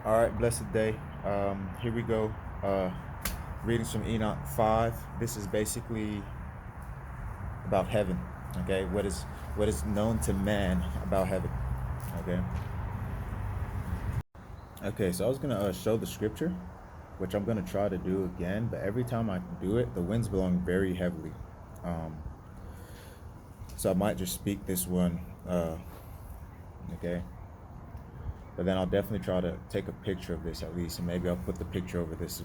All right, blessed day. Here we go. Readings from Enoch 5. This is basically about heaven. Okay, what is known to man about heaven. Okay. Okay, so I was gonna show the scripture, which I'm gonna try to do again, but every time I do it, the wind's blowing very heavily. Um, so I might just speak this one. Okay. But then I'll definitely try to take a picture of this at least, and maybe I'll put the picture over this.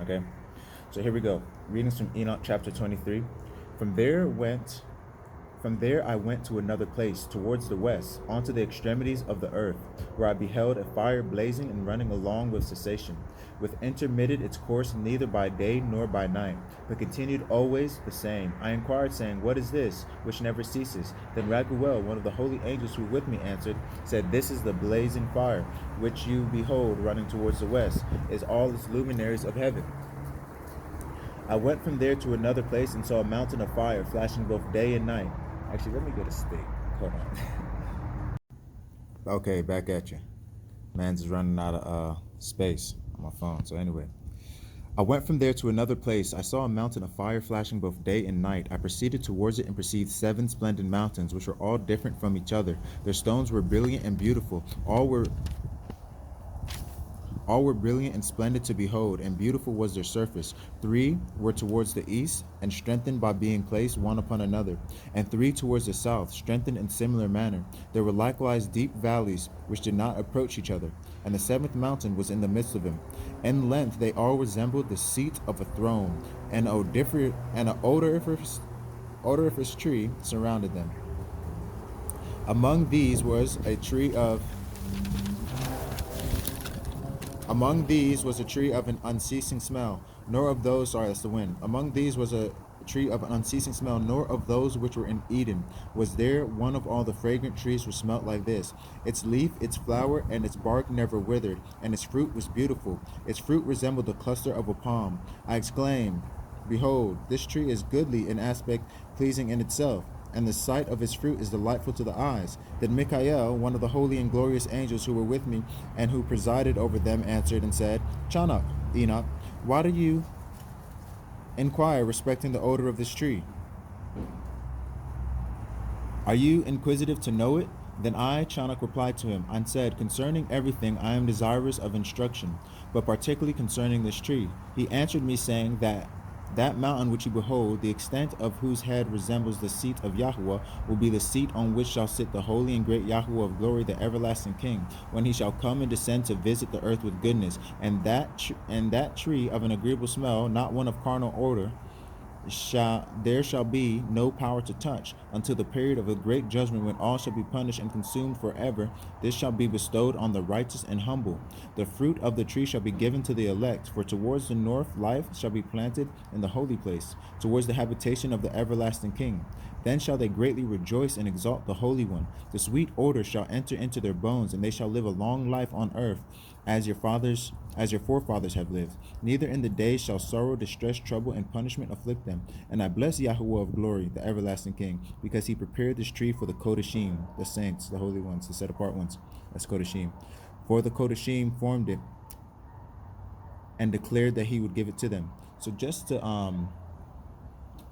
Okay. So here we go. Readings from Enoch chapter 23. From there went from there I went to another place, towards the west, onto the extremities of the earth, where I beheld a fire blazing and running along with cessation, with intermitted its course neither by day nor by night, but continued always the same. I inquired, saying, What is this, which never ceases? Then Raguel, one of the holy angels who were with me, answered, said, This is the blazing fire, which you behold running towards the west, is all its luminaries of heaven. I went from there to another place and saw a mountain of fire flashing both day and night. Actually, let me get a stick. Hold on. Okay, back at you. Man's running out of space on my phone. So anyway, I went from there to another place. I saw a mountain of fire flashing both day and night. I proceeded towards it and perceived 7 splendid mountains, which were all different from each other. Their stones were brilliant and beautiful. All were brilliant and splendid to behold, and beautiful was their surface. 3 were towards the east, and strengthened by being placed one upon another, and 3 towards the south, strengthened in similar manner. There were likewise deep valleys, which did not approach each other, and the 7th mountain was in the midst of them. In length they all resembled the seat of a throne, and an odoriferous tree surrounded them. Among these was a tree of Among these was a tree of an unceasing smell, nor of those, sorry, that's the wind. Among these was a tree of an unceasing smell, nor of those which were in Eden. Was there one of all the fragrant trees which smelt like this? Its leaf, its flower, and its bark never withered, and its fruit was beautiful. Its fruit resembled the cluster of a palm. I exclaimed, Behold, this tree is goodly in aspect, pleasing in itself, and the sight of its fruit is delightful to the eyes. Then Michael, one of the holy and glorious angels who were with me and who presided over them, answered and said, Enoch, why do you inquire respecting the odor of this tree? Are you inquisitive to know it? Then I, Chanuk, replied to him and said, Concerning everything I am desirous of instruction, but particularly concerning this tree. He answered me, saying that mountain which you behold, the extent of whose head resembles the seat of Yahweh, will be the seat on which shall sit the holy and great Yahweh of glory, the everlasting King, when he shall come and descend to visit the earth with goodness. And that tree of an agreeable smell, not one of carnal odor, there shall be no power to touch, until the period of a great judgment, when all shall be punished and consumed forever. This shall be bestowed on the righteous and humble. The fruit of the tree shall be given to the elect, for towards the north life shall be planted in the holy place, towards the habitation of the everlasting King. Then shall they greatly rejoice and exalt the Holy One. The sweet odor shall enter into their bones, and they shall live a long life on earth, as your forefathers have lived. Neither in the days shall sorrow, distress, trouble, and punishment afflict them. And I bless Yahweh of glory, the everlasting King, because he prepared this tree for the Kodashim, the saints, the holy ones, the set apart ones. That's Kodashim. For the Kodashim formed it and declared that he would give it to them. So just to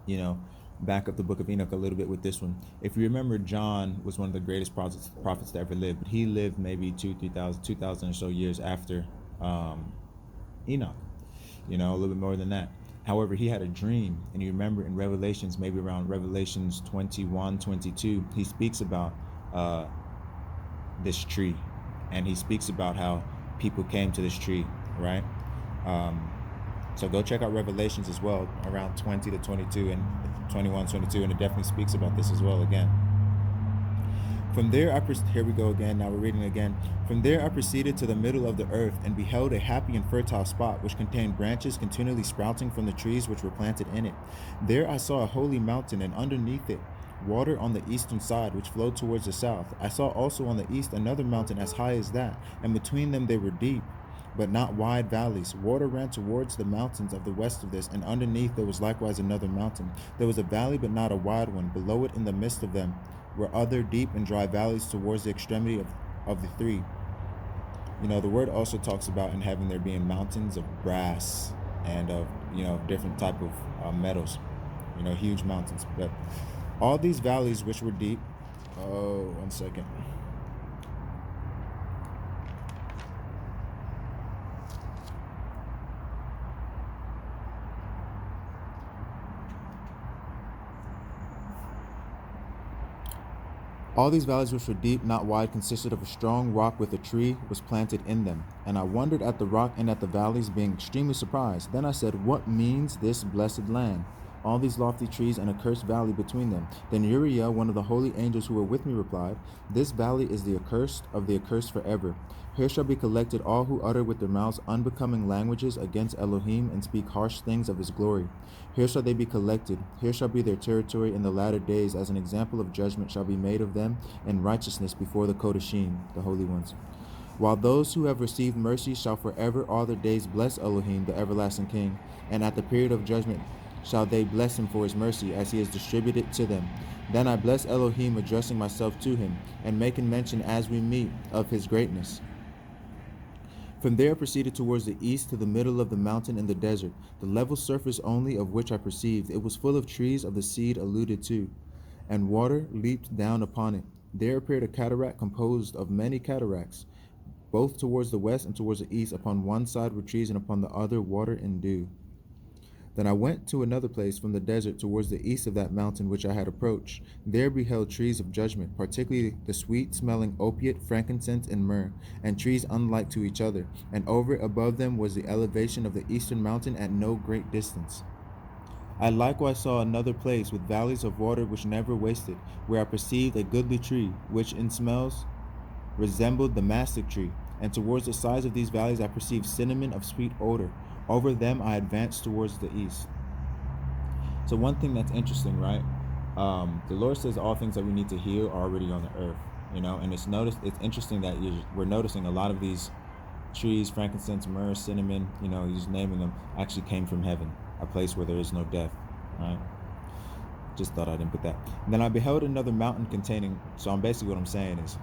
you know, back up the book of Enoch a little bit with this one. If you remember, John was one of the greatest prophets to ever live, but he lived maybe 2,000 or so years after Enoch, a little bit more than that. However, he had a dream, and you remember in Revelations, maybe around Revelations 21, 22, he speaks about this tree, and he speaks about how people came to this tree, right? So go check out Revelations as well, around 20 to 22 and 21, 22, and it definitely speaks about this as well again. From there, here we go again. Now we're reading again. From there, I proceeded to the middle of the earth and beheld a happy and fertile spot, which contained branches continually sprouting from the trees which were planted in it. There I saw a holy mountain, and underneath it, water on the eastern side, which flowed towards the south. I saw also on the east another mountain as high as that, and between them they were deep, but not wide valleys. Water ran towards the mountains of the west of this, and underneath there was likewise another mountain. There was a valley, but not a wide one. Below it, in the midst of them, were other deep and dry valleys towards the extremity of the 3. The word also talks about in heaven there being mountains of brass and of, different type of metals, huge mountains. But all these valleys which were deep, oh, 1 second. All these valleys which were deep, not wide, consisted of a strong rock with a tree was planted in them. And I wondered at the rock and at the valleys, being extremely surprised. Then I said, what means this blessed land? All these lofty trees and a cursed valley between them. Then Uriah, one of the holy angels who were with me, replied, this valley is the accursed of the accursed forever. Here shall be collected all who utter with their mouths unbecoming languages against Elohim and speak harsh things of his glory. Here shall they be collected. Here shall be their territory in the latter days, as an example of judgment shall be made of them in righteousness before the Kodashim, the holy ones. While those who have received mercy shall forever all their days bless Elohim, the everlasting King, and at the period of judgment shall they bless him for his mercy, as he has distributed to them. Then I bless Elohim, addressing myself to him, and making mention as we meet of his greatness. From there I proceeded towards the east to the middle of the mountain in the desert, the level surface only of which I perceived. It was full of trees of the seed alluded to, and water leaped down upon it. There appeared a cataract composed of many cataracts, both towards the west and towards the east. Upon one side were trees, and upon the other water and dew. Then I went to another place from the desert towards the east of that mountain which I had approached. There beheld trees of judgment, particularly the sweet-smelling opiate, frankincense, and myrrh, and trees unlike to each other. And over it above them was the elevation of the eastern mountain at no great distance. I likewise saw another place with valleys of water which never wasted, where I perceived a goodly tree, which in smells resembled the mastic tree. And towards the sides of these valleys I perceived cinnamon of sweet odor. Over them I advanced towards the east. So one thing that's interesting, right? The Lord says all things that we need to heal are already on the earth, and it's interesting that we're noticing a lot of these trees, frankincense, myrrh, cinnamon, you're just naming them, actually came from heaven, a place where there is no death, right? Just thought I'd input that. And then I beheld another mountain containing, so basically what I'm saying is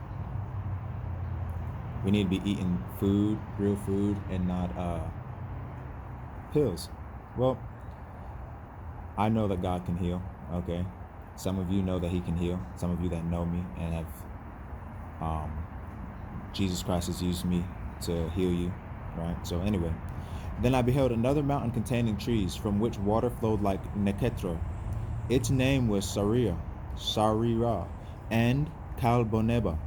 we need to be eating food, real food, and not pills. Well, I know that God can heal, okay? Some of you know that he can heal. Some of you that know me and have Jesus Christ has used me to heal you, right? So anyway, then I beheld another mountain containing trees, from which water flowed like Neketro. Its name was Sarira, and Kalboneba.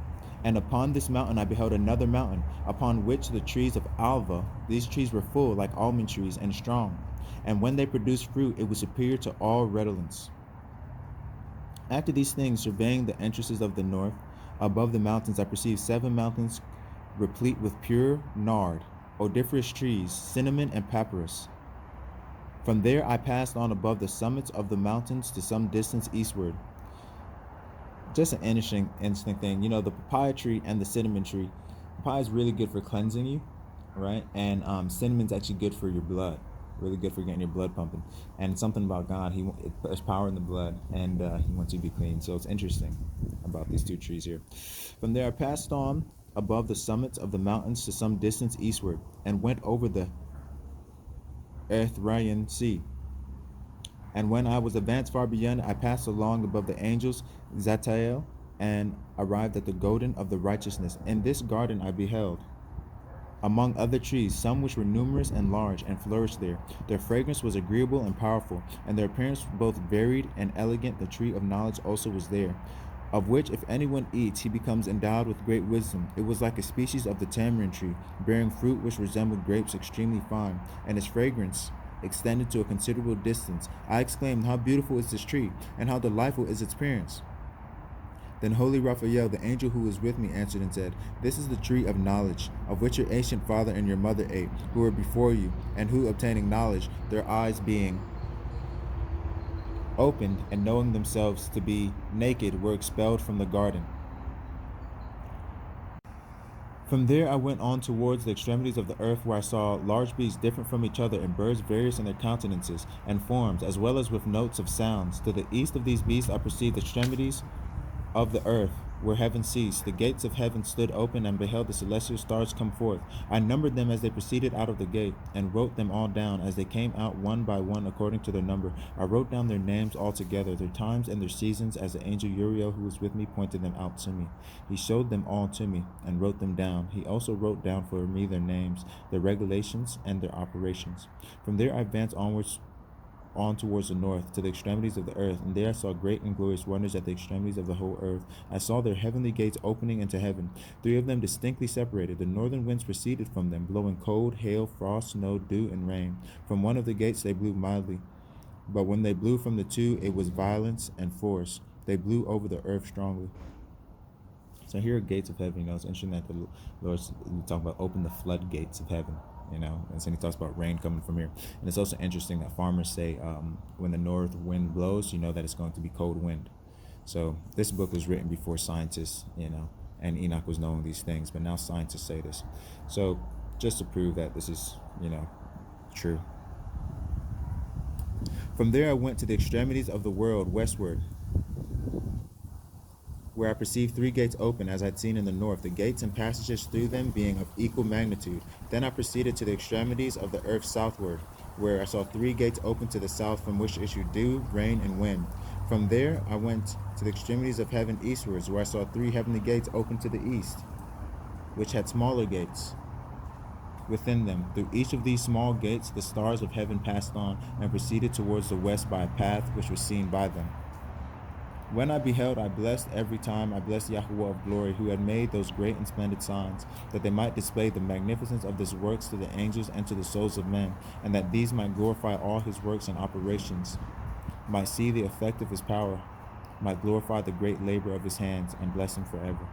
And upon this mountain I beheld another mountain, upon which the trees of Alva, these trees were full like almond trees and strong. And when they produced fruit, it was superior to all redolence. After these things, surveying the entrances of the north, above the mountains, I perceived 7 mountains replete with pure nard, odoriferous trees, cinnamon, and papyrus. From there I passed on above the summits of the mountains to some distance eastward. Just an interesting thing, the papaya tree and the cinnamon tree. Papaya is really good for cleansing you, right? And cinnamon's actually good for your blood, really good for getting your blood pumping. And something about God, there's power in the blood, and he wants you to be clean. So it's interesting about these 2 trees here. From there I passed on above the summits of the mountains to some distance eastward, and went over the Erythraean Sea. And when I was advanced far beyond, I passed along above the angels Zatael, and arrived at the garden of the righteousness. In this garden I beheld, among other trees, some which were numerous and large, and flourished there. Their fragrance was agreeable and powerful, and their appearance both varied and elegant. The tree of knowledge also was there, of which if anyone eats, he becomes endowed with great wisdom. It was like a species of the tamarind tree, bearing fruit which resembled grapes extremely fine, and its fragrance extended to a considerable distance. I exclaimed, how beautiful is this tree, and how delightful is its appearance. Then holy Raphael, the angel who was with me, answered and said, this is the tree of knowledge, of which your ancient father and your mother ate, who were before you, and who, obtaining knowledge, their eyes being opened, and knowing themselves to be naked, were expelled from the garden. From there I went on towards the extremities of the earth, where I saw large beasts different from each other, and birds various in their countenances and forms, as well as with notes of sounds. To the east of these beasts I perceived the extremities of the earth, where heaven ceased. The gates of heaven stood open, and beheld the celestial stars come forth. I numbered them as they proceeded out of the gate, and wrote them all down as they came out one by one according to their number. I wrote down their names altogether, their times and their seasons, as the angel Uriel who was with me pointed them out to me. He showed them all to me, and wrote them down. He also wrote down for me their names, their regulations, and their operations. From there I advanced on towards the north, to the extremities of the earth, and there I saw great and glorious wonders at the extremities of the whole earth. I saw their heavenly gates opening into heaven, 3 of them distinctly separated. The northern winds proceeded from them, blowing cold, hail, frost, snow, dew, and rain. From one of the gates they blew mildly, but when they blew from the 2, it was violence and force. They blew over the earth strongly. So here are gates of heaven. It's interesting that the Lord's talking about open the floodgates of heaven. And so he talks about rain coming from here. And it's also interesting that farmers say when the north wind blows, that it's going to be cold wind. So this book was written before scientists, and Enoch was knowing these things, but now scientists say this. So just to prove that this is, true. From there I went to the extremities of the world westward, where I perceived 3 gates open, as I had seen in the north, the gates and passages through them being of equal magnitude. Then I proceeded to the extremities of the earth southward, where I saw 3 gates open to the south, from which issued dew, rain, and wind. From there I went to the extremities of heaven eastwards, where I saw 3 heavenly gates open to the east, which had smaller gates within them. Through each of these small gates the stars of heaven passed on, and proceeded towards the west by a path which was seen by them. When I beheld, I blessed every time. I blessed YHWH of glory, who had made those great and splendid signs, that they might display the magnificence of his works to the angels and to the souls of men, and that these might glorify all his works and operations, might see the effect of his power, might glorify the great labor of his hands, and bless him forever.